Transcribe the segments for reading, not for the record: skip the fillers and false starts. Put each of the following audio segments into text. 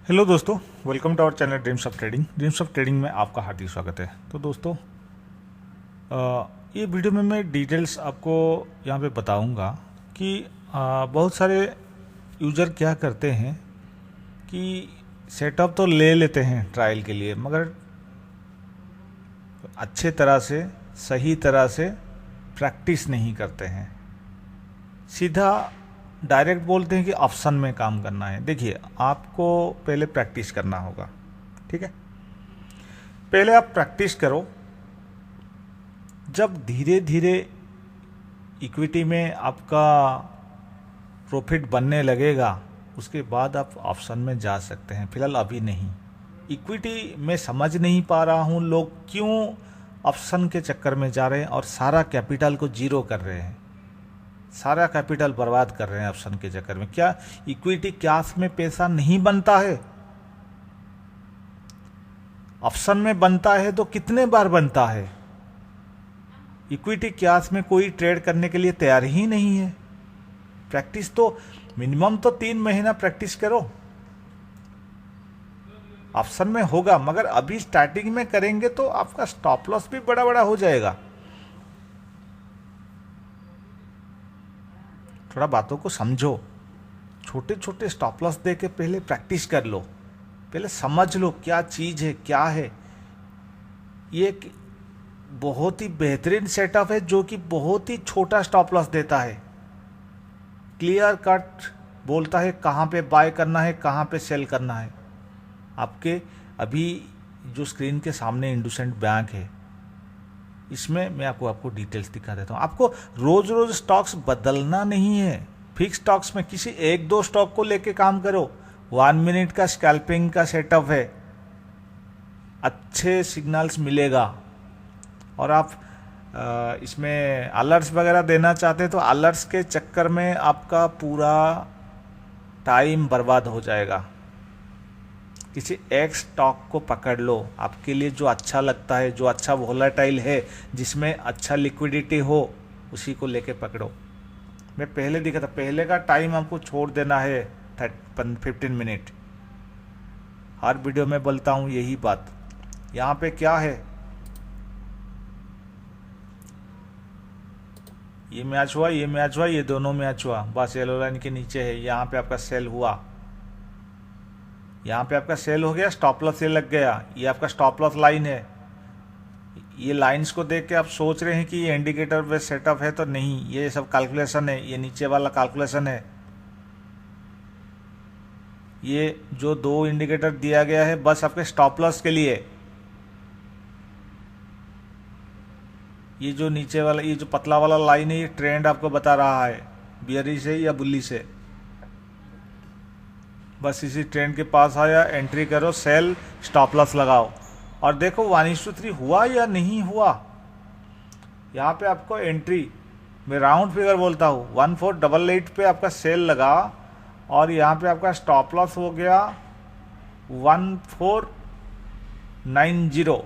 Hello दोस्तों, welcome to our channel dreams of trading. Dreams of trading में आपका हार्दिक स्वागत है। तो दोस्तों, ये वीडियो में मैं डिटेल्स आपको यहाँ पे बताऊंगा कि बहुत सारे यूज़र क्या करते हैं कि सेटअप तो ले लेते हैं ट्रायल के लिए, मगर अच्छे तरह से सही तरह से प्रैक्टिस नहीं करते हैं। सीधा डायरेक्ट बोलते हैं कि ऑप्शन में काम करना है। देखिए, आपको पहले प्रैक्टिस करना होगा, ठीक है। पहले आप प्रैक्टिस करो, जब धीरे धीरे इक्विटी में आपका प्रॉफिट बनने लगेगा उसके बाद आप ऑप्शन में जा सकते हैं। फिलहाल अभी नहीं। इक्विटी में समझ नहीं पा रहा हूँ लोग क्यों ऑप्शन के चक्कर में जा रहे हैं और सारा कैपिटल को जीरो कर रहे हैं, सारा कैपिटल बर्बाद कर रहे हैं ऑप्शन के चक्कर में। क्या इक्विटी क्लास में पैसा नहीं बनता है? ऑप्शन में बनता है तो कितने बार बनता है? इक्विटी क्लास में कोई ट्रेड करने के लिए तैयार ही नहीं है। प्रैक्टिस तो मिनिमम तो 3 महीना प्रैक्टिस करो, ऑप्शन में होगा। मगर अभी स्टार्टिंग में करेंगे तो आपका स्टॉप लॉस भी बड़ा बड़ा हो जाएगा। थोड़ा बातों को समझो, छोटे छोटे स्टॉप लॉस दे के पहले प्रैक्टिस कर लो, पहले समझ लो क्या चीज़ है, क्या है। ये एक बहुत ही बेहतरीन सेटअप है जो कि बहुत ही छोटा स्टॉप लॉस देता है, क्लियर कट बोलता है कहाँ पे बाय करना है, कहाँ पे सेल करना है। आपके अभी जो स्क्रीन के सामने इंडसइंड बैंक है, इसमें मैं आपको डिटेल्स दिखा देता हूँ। आपको रोज रोज स्टॉक्स बदलना नहीं है। फिक्स स्टॉक्स में किसी 1-2 स्टॉक को लेके काम करो। 1 मिनट का स्कैल्पिंग का सेटअप है, अच्छे सिग्नल्स मिलेगा। और आप इसमें अलर्ट्स वगैरह देना चाहते हैं तो अलर्ट्स के चक्कर में आपका पूरा टाइम बर्बाद हो जाएगा। किसी एक स्टॉक को पकड़ लो, आपके लिए जो अच्छा लगता है, जो अच्छा वोलेटाइल है, जिसमें अच्छा लिक्विडिटी हो, उसी को लेके पकड़ो। मैं पहले दिखा था, पहले का टाइम आपको छोड़ देना है 15 मिनट। हर वीडियो में बोलता हूँ यही बात। यहाँ पे क्या है, ये मैच हुआ, ये मैच हुआ, ये दोनों मैच हुआ, बस येलो लाइन के नीचे है। यहाँ पे आपका सेल हुआ, यहाँ पे आपका सेल हो गया, स्टॉप लॉस से लग गया। ये आपका स्टॉप लॉस लाइन है। ये लाइंस को देख के आप सोच रहे हैं कि ये इंडिकेटर बेस्ड सेटअप है, तो नहीं, ये सब कैलकुलेशन है। ये नीचे वाला कैलकुलेशन है। ये जो 2 इंडिकेटर दिया गया है बस आपके स्टॉप लॉस के लिए। ये जो नीचे वाला, ये जो पतला वाला लाइन है, ये ट्रेंड आपको बता रहा है बियरी से या बुल्ली से। बस इसी ट्रेंड के पास आया, एंट्री करो, सेल, स्टॉप लॉस लगाओ और देखो 1:3 हुआ या नहीं हुआ। यहाँ पे आपको एंट्री, मैं राउंड फिगर बोलता हूँ, 1488 पे आपका सेल लगा और यहाँ पे आपका स्टॉप लॉस हो गया 1490।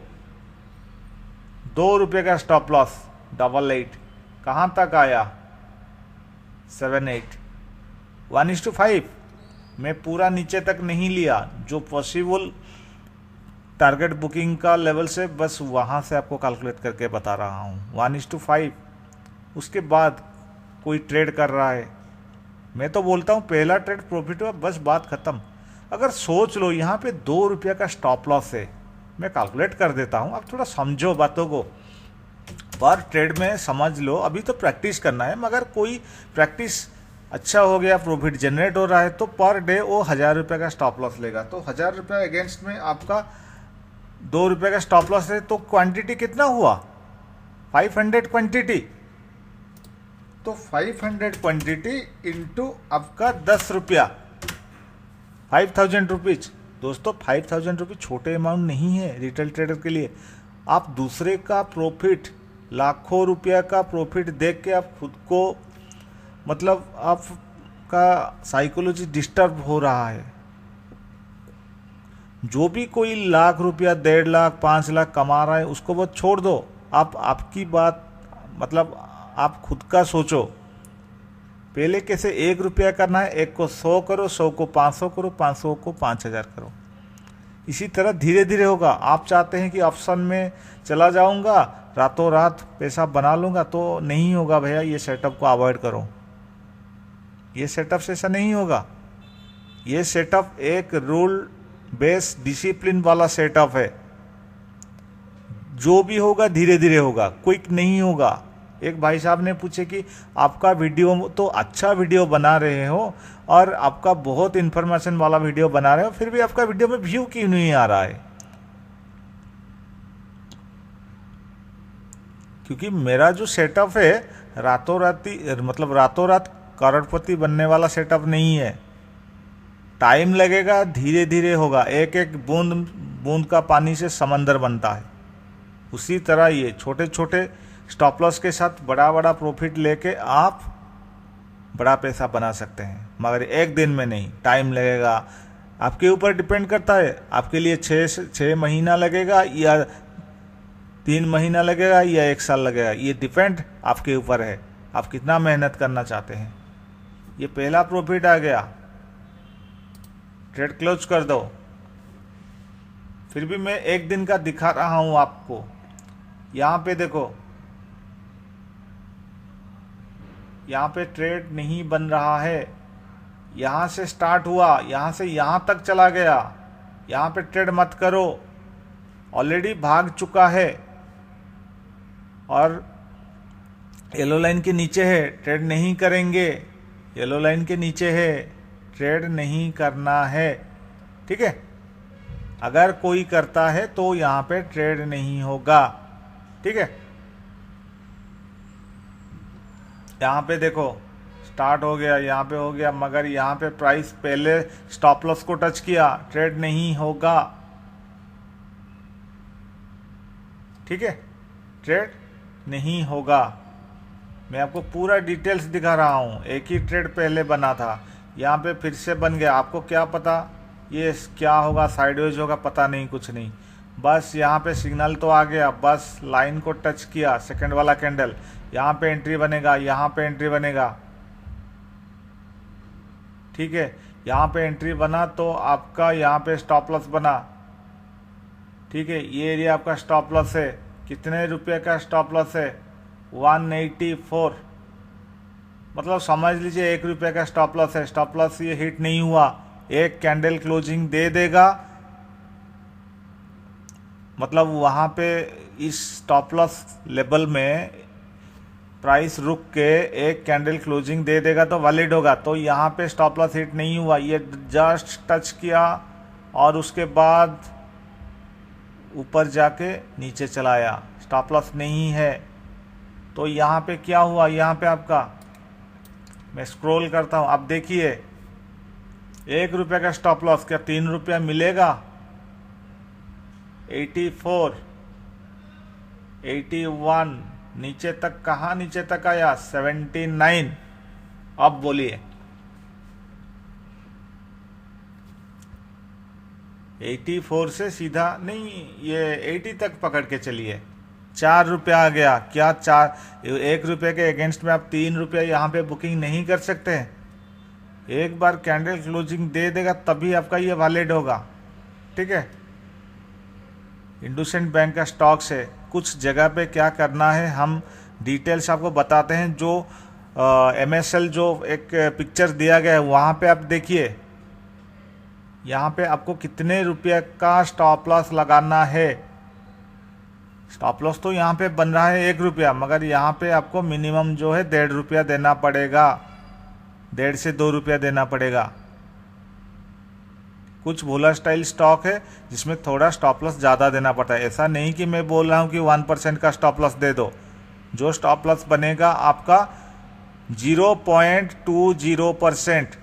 2 रुपये का स्टॉप लॉस, 88 कहाँ तक आया, 78। 1:5 मैं पूरा नीचे तक नहीं लिया, जो पॉसिबल टारगेट बुकिंग का लेवल से बस वहाँ से आपको कैलकुलेट करके बता रहा हूँ। 1:5 उसके बाद कोई ट्रेड कर रहा है, मैं तो बोलता हूँ पहला ट्रेड प्रॉफिट हुआ, बस बात खत्म। अगर सोच लो यहाँ पे 2 रुपये का स्टॉप लॉस है, मैं कैलकुलेट कर देता हूँ, अब थोड़ा समझो बातों को। पर ट्रेड में समझ लो, अभी तो प्रैक्टिस करना है। मगर कोई प्रैक्टिस अच्छा हो गया, प्रॉफिट जनरेट हो रहा है, तो पर डे वो 1000 रुपये का स्टॉप लॉस लेगा। तो 1000 रुपये अगेंस्ट में आपका 2 रुपये का स्टॉप लॉस है, तो क्वांटिटी कितना हुआ, 500 क्वांटिटी। तो 500 क्वांटिटी इंटू आपका 10 रुपया, 5000 रुपीज। दोस्तों, 5000 रुपीज छोटे अमाउंट नहीं है रिटेल ट्रेडर के लिए। आप दूसरे का प्रॉफिट, लाखों रुपया का प्रॉफिट देख के आप खुद को, मतलब आपका साइकोलॉजी डिस्टर्ब हो रहा है। जो भी कोई लाख रुपया, 1.5 लाख, 5 लाख कमा रहा है, उसको बहुत छोड़ दो। आप आपकी बात, मतलब आप खुद का सोचो। पहले कैसे 1 रुपया करना है, 1 को 100 करो, 100 को 500 करो, 500 को 5000 करो। इसी तरह धीरे धीरे होगा। आप चाहते हैं कि ऑप्शन में चला जाऊंगा, रातों रात पैसा बना लूंगा, तो नहीं होगा भैया। ये सेटअप को अवॉइड करो। ये सेटअप से ऐसा नहीं होगा। ये सेटअप एक रूल बेस्ड डिसिप्लिन वाला सेटअप है। जो भी होगा धीरे धीरे होगा, क्विक नहीं होगा। एक भाई साहब ने पूछे कि आपका वीडियो तो अच्छा वीडियो बना रहे हो और आपका बहुत इन्फॉर्मेशन वाला वीडियो बना रहे हो, फिर भी आपका वीडियो में व्यू क्यों नहीं आ रहा है? क्योंकि मेरा जो सेटअप है रातों रात करोड़पति बनने वाला सेटअप नहीं है। टाइम लगेगा, धीरे धीरे होगा। एक एक बूंद बूंद का पानी से समंदर बनता है। उसी तरह ये छोटे छोटे स्टॉप लॉस के साथ बड़ा बड़ा प्रॉफिट लेके आप बड़ा पैसा बना सकते हैं, मगर एक दिन में नहीं, टाइम लगेगा। आपके ऊपर डिपेंड करता है, आपके लिए 6 महीना लगेगा या 3 महीना लगेगा या 1 साल लगेगा। ये डिपेंड आपके ऊपर है, आप कितना मेहनत करना चाहते हैं। ये पहला प्रॉफिट आ गया, ट्रेड क्लोज कर दो। फिर भी मैं एक दिन का दिखा रहा हूं आपको। यहां पे देखो, यहां पे ट्रेड नहीं बन रहा है। यहां से स्टार्ट हुआ, यहां से यहां तक चला गया। यहां पे ट्रेड मत करो, ऑलरेडी भाग चुका है और येलो लाइन के नीचे है, ट्रेड नहीं करेंगे। येलो लाइन के नीचे है, ट्रेड नहीं करना है। ठीक है, अगर कोई करता है तो यहां पे ट्रेड नहीं होगा। ठीक है, यहां पे देखो स्टार्ट हो गया, यहां पे हो गया, मगर यहां पे प्राइस पहले स्टॉप लॉस को टच किया, ट्रेड नहीं होगा। ठीक है, ट्रेड नहीं होगा। मैं आपको पूरा डिटेल्स दिखा रहा हूं। एक ही ट्रेड पहले बना था, यहां पे फिर से बन गया। आपको क्या पता ये क्या होगा, साइडवेज होगा, पता नहीं, कुछ नहीं। बस यहाँ पे सिग्नल तो आ गया, बस लाइन को टच किया, सेकंड वाला कैंडल, यहाँ पे एंट्री बनेगा, यहाँ पे एंट्री बनेगा। ठीक है, यहाँ पे एंट्री बना तो आपका यहाँ पे स्टॉप लॉस बना। ठीक है, ये एरिया आपका स्टॉप लॉस है। कितने रुपए का स्टॉप लॉस है? 184। मतलब समझ लीजिए 1 रुपये का स्टॉप लॉस है। स्टॉप लॉस ये हिट नहीं हुआ, एक कैंडल क्लोजिंग दे देगा, मतलब वहां पे इस स्टॉप लॉस लेवल में प्राइस रुक के एक कैंडल क्लोजिंग दे देगा तो वैलिड होगा। तो यहाँ पे स्टॉप लॉस हिट नहीं हुआ, ये जस्ट टच किया और उसके बाद ऊपर जाके नीचे चलाया, स्टॉप लॉस नहीं है। तो यहाँ पे क्या हुआ, यहाँ पे आपका, मैं स्क्रॉल करता हूँ, आप देखिए 1 रुपये का स्टॉप लॉस, क्या 3 रुपया मिलेगा? 84, 81, नीचे तक, कहाँ नीचे तक आया? 79। अब बोलिए 84 से सीधा नहीं, ये 80 तक पकड़ के चलिए, 4 रुपया आ गया। क्या 1 रुपये के अगेंस्ट में आप 3 रुपया यहाँ पे बुकिंग नहीं कर सकते हैं? एक बार कैंडल क्लोजिंग दे देगा तभी आपका ये वैलिड होगा। ठीक है, इंडसइंड बैंक का स्टॉक्स है। कुछ जगह पे क्या करना है हम डिटेल्स आपको बताते हैं। जो MSL जो एक पिक्चर दिया गया है वहाँ पे आप देखिए, यहाँ पे आपको कितने रुपये का स्टॉप लॉस लगाना है। स्टॉप लॉस तो यहाँ पे बन रहा है 1 रुपया, मगर यहाँ पे आपको मिनिमम जो है 1.5 रुपया देना पड़ेगा, 1.5 से 2 रुपया देना पड़ेगा। कुछ वोलेटाइल स्टॉक है जिसमें थोड़ा स्टॉप लॉस ज़्यादा देना पड़ता है। ऐसा नहीं कि मैं बोल रहा हूँ कि 1% का स्टॉप लॉस दे दो। जो स्टॉप लॉस बनेगा आपका 0.20%।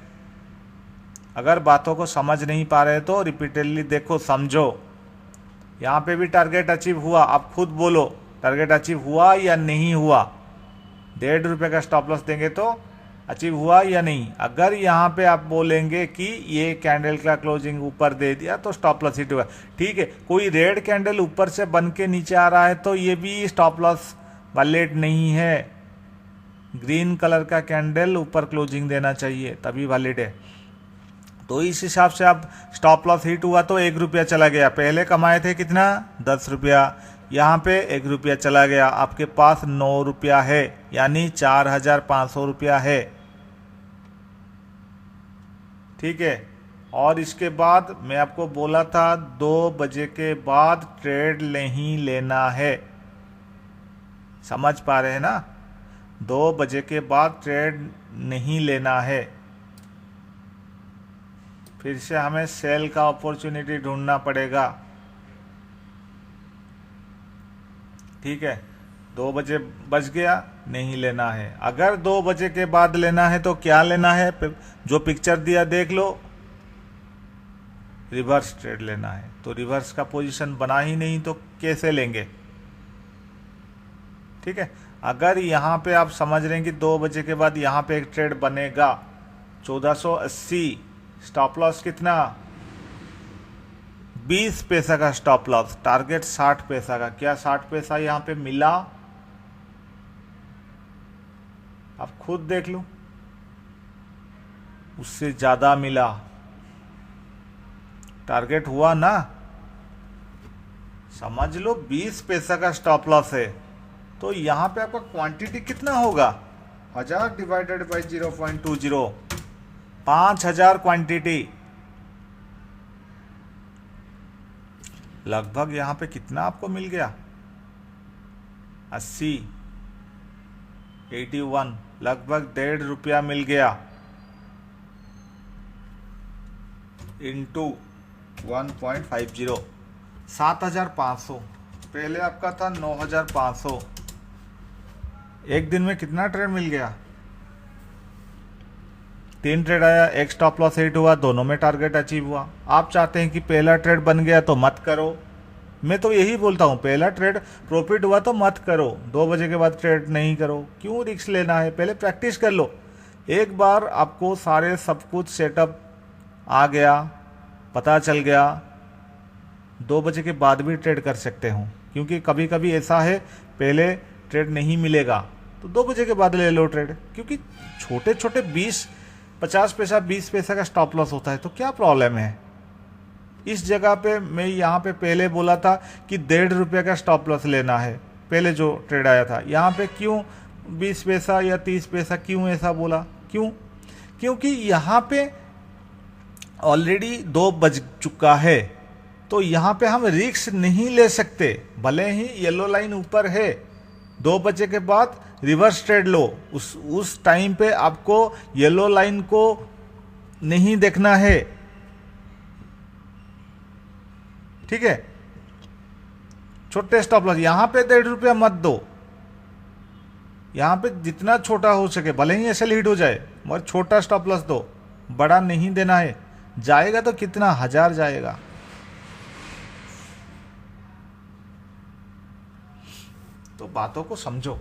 अगर बातों को समझ नहीं पा रहे तो रिपीटेडली देखो, समझो। यहाँ पे भी टारगेट अचीव हुआ, आप खुद बोलो टारगेट अचीव हुआ या नहीं हुआ। 1.5 रुपये का स्टॉप लॉस देंगे तो अचीव हुआ या नहीं। अगर यहाँ पे आप बोलेंगे कि ये कैंडल का क्लोजिंग ऊपर दे दिया तो स्टॉप लॉस हिट हुआ, ठीक है। कोई रेड कैंडल ऊपर से बन के नीचे आ रहा है तो ये भी स्टॉप लॉस वैलिड नहीं है। ग्रीन कलर का कैंडल ऊपर क्लोजिंग देना चाहिए, तभी वैलिड है। तो इस हिसाब से आप स्टॉप लॉस हिट हुआ तो 1 रुपया चला गया। पहले कमाए थे कितना, 10 रुपया, यहाँ पे 1 रुपया चला गया। आपके पास 9 रुपया है, यानी 4500 रुपया है। ठीक है। और इसके बाद मैं आपको बोला था 2 बजे के बाद ट्रेड नहीं लेना है। समझ पा रहे हैं ना, 2 बजे के बाद ट्रेड नहीं लेना है। फिर से हमें सेल का अपॉर्चुनिटी ढूंढना पड़ेगा। ठीक है, 2 बजे बज गया, नहीं लेना है। अगर 2 बजे के बाद लेना है तो क्या लेना है, जो पिक्चर दिया देख लो, रिवर्स ट्रेड लेना है। तो रिवर्स का पोजीशन बना ही नहीं तो कैसे लेंगे। ठीक है, अगर यहाँ पे आप समझ रहे हैं कि 2 बजे के बाद यहाँ पे एक ट्रेड बनेगा 1480, स्टॉप लॉस कितना, 20 पैसा का स्टॉप लॉस, टारगेट 60 पैसा का। क्या 60 पैसा यहाँ पे मिला, आप खुद देख लो, उससे ज्यादा मिला। टारगेट हुआ ना, समझ लो 20 पैसा का स्टॉप लॉस है। तो यहां पे आपका क्वांटिटी कितना होगा, 1000 डिवाइडेड बाई 0.20, 5000 क्वांटिटी। लगभग यहां पे कितना आपको मिल गया, 80, 81, लगभग 1.5 रुपया मिल गया, इंटू 1.50, 7500। पहले आपका था 9500। एक दिन में कितना ट्रेड मिल गया, 3 ट्रेड आया, एक स्टॉप लॉस हिट हुआ, दोनों में टारगेट अचीव हुआ। आप चाहते हैं कि पहला ट्रेड बन गया तो मत करो, मैं तो यही बोलता हूं, पहला ट्रेड प्रॉफिट हुआ तो मत करो, 2 बजे के बाद ट्रेड नहीं करो। क्यों रिस्क लेना है, पहले प्रैक्टिस कर लो। एक बार आपको सारे सब कुछ सेटअप आ गया, पता चल गया, 2 बजे के बाद भी ट्रेड कर सकते हो। क्योंकि कभी कभी ऐसा है पहले ट्रेड नहीं मिलेगा तो 2 बजे के बाद ले लो ट्रेड, क्योंकि छोटे छोटे 50 पैसा 20 पैसा का स्टॉप लॉस होता है, तो क्या प्रॉब्लम है। इस जगह पे मैं यहाँ पे पहले बोला था कि 1.5 रुपये का स्टॉप लॉस लेना है, पहले जो ट्रेड आया था। यहाँ पे क्यों 20 पैसा या 30 पैसा क्यों ऐसा बोला, क्यों, क्योंकि यहाँ पे ऑलरेडी 2 बज चुका है, तो यहाँ पे हम रिस्क नहीं ले सकते। भले ही येलो लाइन ऊपर है, 2 बजे के बाद रिवर्स ट्रेड लो, उस टाइम पे आपको येलो लाइन को नहीं देखना है। ठीक है, छोटे स्टॉप लॉस यहाँ पे 1.5 रुपया मत दो, यहाँ पे जितना छोटा हो सके, भले ही ऐसे लीड हो जाए, मगर छोटा स्टॉप लॉस दो, बड़ा नहीं देना है। जाएगा तो कितना, 1000 जाएगा। तो बातों को समझो।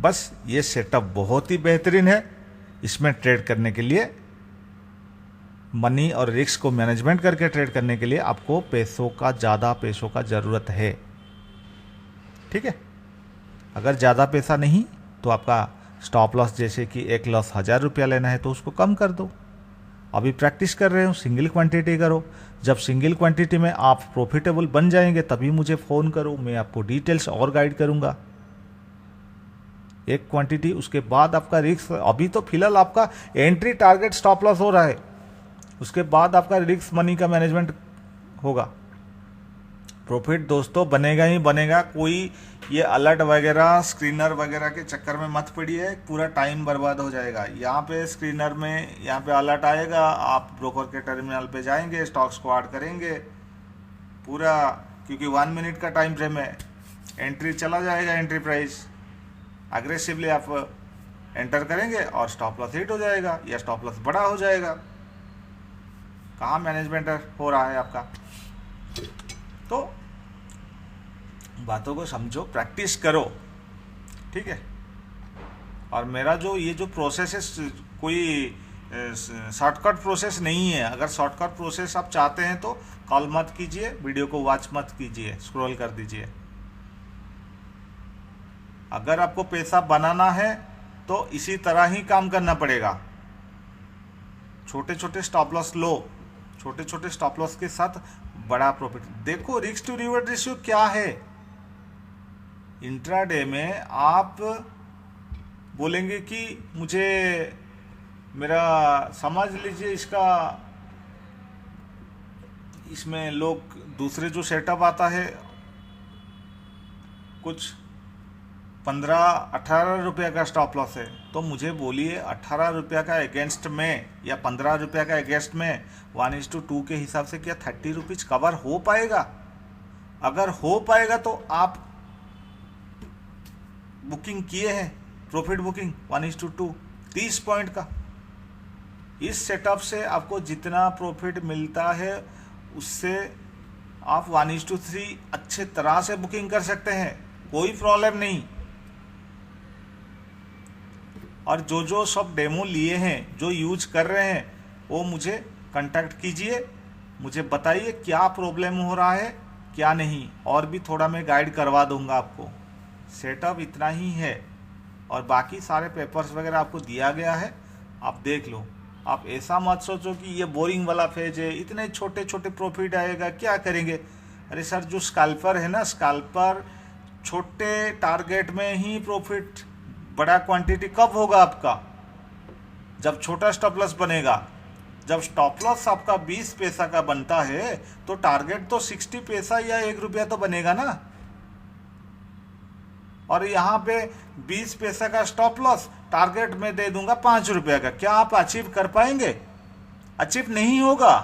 बस ये सेटअप बहुत ही बेहतरीन है। इसमें ट्रेड करने के लिए, मनी और रिस्क को मैनेजमेंट करके ट्रेड करने के लिए आपको ज़्यादा पैसों का ज़रूरत है। ठीक है, अगर ज़्यादा पैसा नहीं तो आपका स्टॉप लॉस, जैसे कि एक लॉस 1000 रुपया लेना है तो उसको कम कर दो। अभी प्रैक्टिस कर रहे हो, सिंगल क्वांटिटी करो। जब सिंगल क्वांटिटी में आप प्रॉफिटेबल बन जाएंगे तभी मुझे फ़ोन करो, मैं आपको डिटेल्स और गाइड करूंगा। एक क्वांटिटी, उसके बाद आपका रिस्क। अभी तो फिलहाल आपका एंट्री टारगेट स्टॉप लॉस हो रहा है, उसके बाद आपका रिस्क मनी का मैनेजमेंट होगा। प्रॉफिट दोस्तों बनेगा ही बनेगा। कोई ये अलर्ट वगैरह, स्क्रीनर वगैरह के चक्कर में मत पड़िए, पूरा टाइम बर्बाद हो जाएगा। यहाँ पे स्क्रीनर में यहाँ पे अलर्ट आएगा, आप ब्रोकर के टर्मिनल पे जाएंगे, स्टॉक्स को ऐड करेंगे पूरा, क्योंकि 1 मिनट का टाइम फ्रेम है, एंट्री चला जाएगा, एंट्री प्राइस अग्रेसिवली आप एंटर करेंगे और स्टॉप लॉस हिट हो जाएगा या स्टॉप लॉस बड़ा हो जाएगा। कहाँ मैनेजमेंट हो रहा है आपका। तो बातों को समझो, प्रैक्टिस करो। ठीक है, और मेरा जो ये जो प्रोसेस है, कोई शॉर्टकट प्रोसेस नहीं है। अगर शॉर्टकट प्रोसेस आप चाहते हैं तो कॉल मत कीजिए, वीडियो को वॉच मत कीजिए, स्क्रॉल कर दीजिए। अगर आपको पैसा बनाना है तो इसी तरह ही काम करना पड़ेगा। छोटे छोटे स्टॉप लॉस लो, छोटे छोटे स्टॉप लॉस के साथ बड़ा प्रॉफिट। देखो रिस्क टू रिवॉर्ड रेशियो क्या है। इंट्राडे में आप बोलेंगे कि मुझे मेरा समझ लीजिए इसमें लोग दूसरे जो सेटअप आता है कुछ 15-18 रुपये का स्टॉप लॉस है, तो मुझे बोलिए 18 रुपये का अगेंस्ट में या 15 रुपये का अगेंस्ट में 1:2 के हिसाब से क्या 30 रुपीज कवर हो पाएगा? अगर हो पाएगा तो आप बुकिंग किए हैं, प्रॉफिट बुकिंग 1:2 30 पॉइंट का। इस सेटअप से आपको जितना प्रॉफिट मिलता है उससे आप 1:3 अच्छे तरह से बुकिंग कर सकते हैं, कोई प्रॉब्लम नहीं। और जो सब डेमो लिए हैं, जो यूज कर रहे हैं, वो मुझे कांटेक्ट कीजिए, मुझे बताइए क्या प्रॉब्लम हो रहा है क्या नहीं, और भी थोड़ा मैं गाइड करवा दूंगा आपको। सेटअप इतना ही है और बाकी सारे पेपर्स वगैरह आपको दिया गया है, आप देख लो। आप ऐसा मत सोचो कि ये बोरिंग वाला फेज है, इतने छोटे छोटे प्रॉफिट आएगा, क्या करेंगे। अरे सर, जो स्कैल्पर है ना, स्कैल्पर छोटे टारगेट में ही प्रॉफिट, बड़ा क्वांटिटी कब होगा आपका? जब छोटा स्टॉप लॉस बनेगा। जब स्टॉप लॉस आपका 20 पैसा का बनता है तो टारगेट तो 60 पैसा या 1 रुपया तो बनेगा ना। और यहाँ पे 20 पैसा का स्टॉप लॉस, टारगेट में दे दूंगा 5 रुपया का, क्या आप अचीव कर पाएंगे? अचीव नहीं होगा।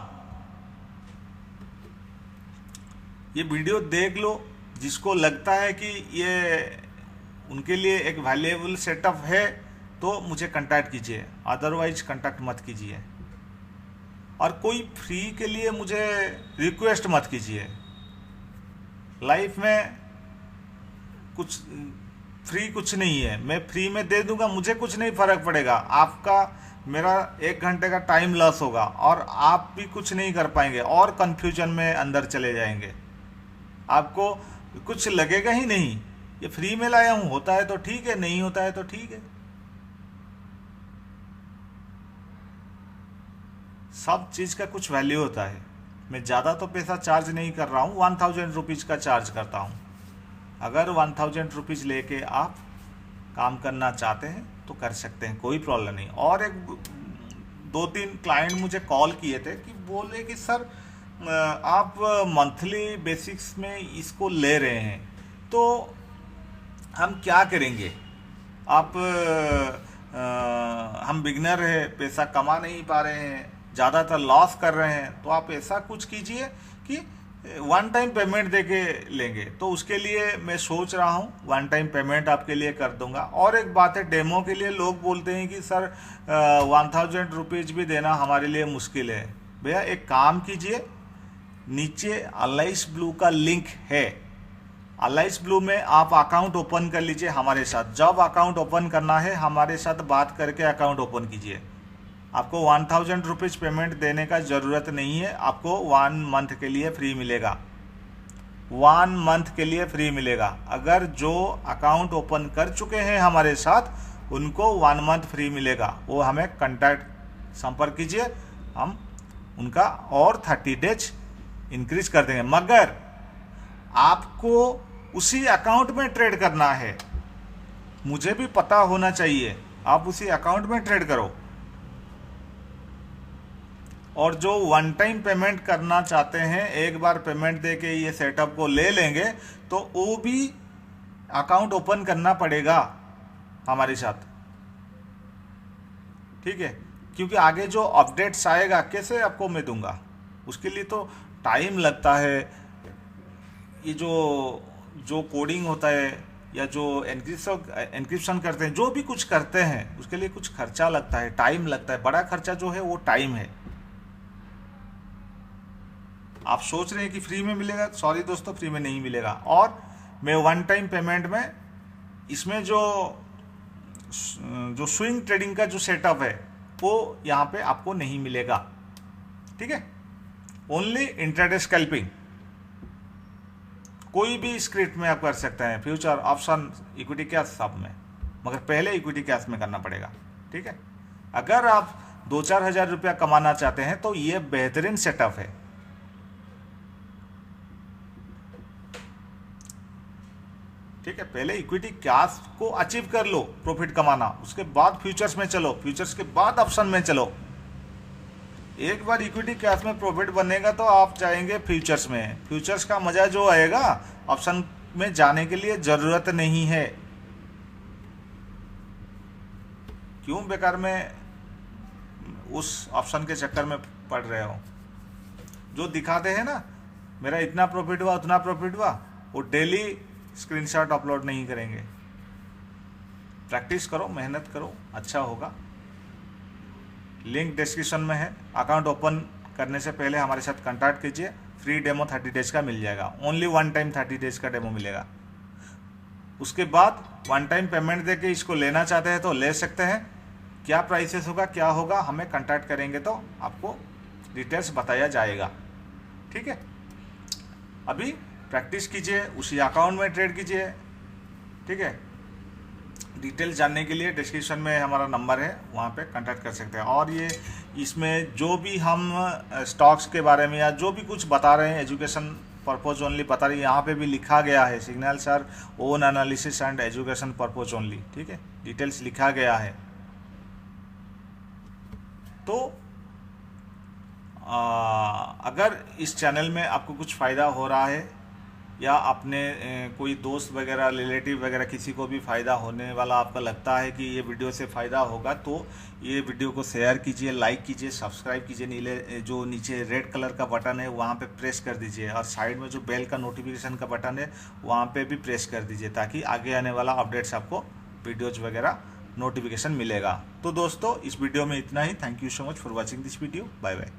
ये वीडियो देख लो, जिसको लगता है कि ये उनके लिए एक वैल्यूएबल सेटअप है तो मुझे कांटेक्ट कीजिए, अदरवाइज कांटेक्ट मत कीजिए। और कोई फ्री के लिए मुझे रिक्वेस्ट मत कीजिए। लाइफ में कुछ फ्री कुछ नहीं है, मैं फ्री में दे दूंगा, मुझे कुछ नहीं फर्क पड़ेगा। आपका मेरा 1 घंटे का टाइम लॉस होगा और आप भी कुछ नहीं कर पाएंगे और कंफ्यूजन में अंदर चले जाएंगे, आपको कुछ लगेगा ही नहीं। ये फ्री में लाया हूं, होता है तो ठीक है, नहीं होता है तो ठीक है। सब चीज का कुछ वैल्यू होता है। मैं ज्यादा तो पैसा चार्ज नहीं कर रहा हूं, 1000 रुपीज का चार्ज करता हूं। अगर 1000 रुपीज लेके आप काम करना चाहते हैं तो कर सकते हैं, कोई प्रॉब्लम नहीं। और एक 2-3 क्लाइंट मुझे कॉल किए थे कि बोले कि सर आप मंथली बेसिक्स में इसको ले रहे हैं तो हम क्या करेंगे? हम बिगनर है, पैसा कमा नहीं पा रहे हैं, ज़्यादातर लॉस कर रहे हैं, तो आप ऐसा कुछ कीजिए कि 1 टाइम पेमेंट देके लेंगे। तो उसके लिए मैं सोच रहा हूँ 1 टाइम पेमेंट आपके लिए कर दूंगा। और एक बात है, डेमो के लिए लोग बोलते हैं कि सर 1000 रुपीज भी देना हमारे लिए मुश्किल है। भैया एक काम कीजिए, नीचे अलाइस ब्लू का लिंक है, अलाइस ब्लू में आप अकाउंट ओपन कर लीजिए हमारे साथ। जब अकाउंट ओपन करना है हमारे साथ बात करके अकाउंट ओपन कीजिए। आपको 1000 रुपीज पेमेंट देने का जरूरत नहीं है, आपको 1 मंथ के लिए फ्री मिलेगा, 1 मंथ के लिए फ्री मिलेगा। अगर जो अकाउंट ओपन कर चुके हैं हमारे साथ उनको 1 मंथ फ्री मिलेगा। वो हमें कांटेक्ट संपर्क कीजिए, हम उनका और 30 डेज इंक्रीज कर देंगे। मगर आपको उसी अकाउंट में ट्रेड करना है, मुझे भी पता होना चाहिए, आप उसी अकाउंट में ट्रेड करो। और जो 1 टाइम पेमेंट करना चाहते हैं, एक बार पेमेंट देके ये सेटअप को ले लेंगे तो वो भी अकाउंट ओपन करना पड़ेगा हमारे साथ, ठीक है? क्योंकि आगे जो अपडेट्स आएगा कैसे आपको मैं दूंगा, उसके लिए तो टाइम लगता है। ये जो कोडिंग होता है या जो एनक्रिप्शन करते हैं, जो भी कुछ करते हैं, उसके लिए कुछ खर्चा लगता है, टाइम लगता है। बड़ा खर्चा जो है वो टाइम है। आप सोच रहे हैं कि फ्री में मिलेगा, सॉरी दोस्तों, फ्री में नहीं मिलेगा। और मैं 1 टाइम पेमेंट में इसमें जो स्विंग ट्रेडिंग का जो सेटअप है वो यहाँ पे आपको नहीं मिलेगा। ठीक है, ओनली इंट्राडे स्कैल्पिंग कोई भी स्क्रिप्ट में आप कर सकते हैं, फ्यूचर, ऑप्शन, इक्विटी कैश सब में, मगर पहले इक्विटी कैश में करना पड़ेगा। ठीक है, अगर आप 2-4 हज़ार रुपया कमाना चाहते हैं तो ये बेहतरीन सेटअप है। ठीक है, पहले इक्विटी कैश को अचीव कर लो, प्रॉफिट कमाना, उसके बाद फ्यूचर्स में चलो, फ्यूचर्स के बाद ऑप्शन में चलो। एक बार इक्विटी कैश में प्रॉफिट बनेगा तो आप जाएंगे फ्यूचर्स में। फ्यूचर्स का मजा जो आएगा ऑप्शन में जाने के लिए जरूरत नहीं है। क्यों बेकार में उस ऑप्शन के चक्कर में पड़ रहे हो। जो दिखाते हैं ना मेरा इतना प्रॉफिट हुआ, उतना प्रॉफिट हुआ, वो डेली स्क्रीनशॉट अपलोड नहीं करेंगे। प्रैक्टिस करो, मेहनत करो, अच्छा होगा। लिंक डिस्क्रिप्शन में है। अकाउंट ओपन करने से पहले हमारे साथ कॉन्टैक्ट कीजिए। फ्री डेमो 30 डेज का मिल जाएगा। ओनली 1 टाइम 30 डेज का डेमो मिलेगा। उसके बाद 1 टाइम पेमेंट देके इसको लेना चाहते हैं तो ले सकते हैं। क्या प्राइसेस होगा, क्या होगा, हमें कॉन्टैक्ट करेंगे तो आपको डिटेल्स बताया जाएगा। ठीक है, अभी प्रैक्टिस कीजिए, उसी अकाउंट में ट्रेड कीजिए। ठीक है, डिटेल जानने के लिए डिस्क्रिप्शन में हमारा नंबर है, वहाँ पे कांटेक्ट कर सकते हैं। और ये इसमें जो भी हम स्टॉक्स के बारे में या जो भी कुछ बता रहे हैं एजुकेशन पर्पज ओनली बता रही है। यहाँ पे भी लिखा गया है signals our own analysis and education purpose only. ठीक है, डिटेल्स लिखा गया है। तो अगर इस चैनल में आपको कुछ फ़ायदा हो रहा है या अपने कोई दोस्त वगैरह, रिलेटिव वगैरह किसी को भी फ़ायदा होने वाला आपका लगता है कि ये वीडियो से फ़ायदा होगा तो ये वीडियो को शेयर कीजिए, लाइक कीजिए, सब्सक्राइब कीजिए। जो नीचे रेड कलर का बटन है वहाँ पे प्रेस कर दीजिए और साइड में जो बेल का नोटिफिकेशन का बटन है वहाँ पे भी प्रेस कर दीजिए ताकि आगे आने वाला अपडेट्स आपको वीडियोज़ वगैरह नोटिफिकेशन मिलेगा। तो दोस्तों इस वीडियो में इतना ही। Thank you so much for watching this video. Bye bye.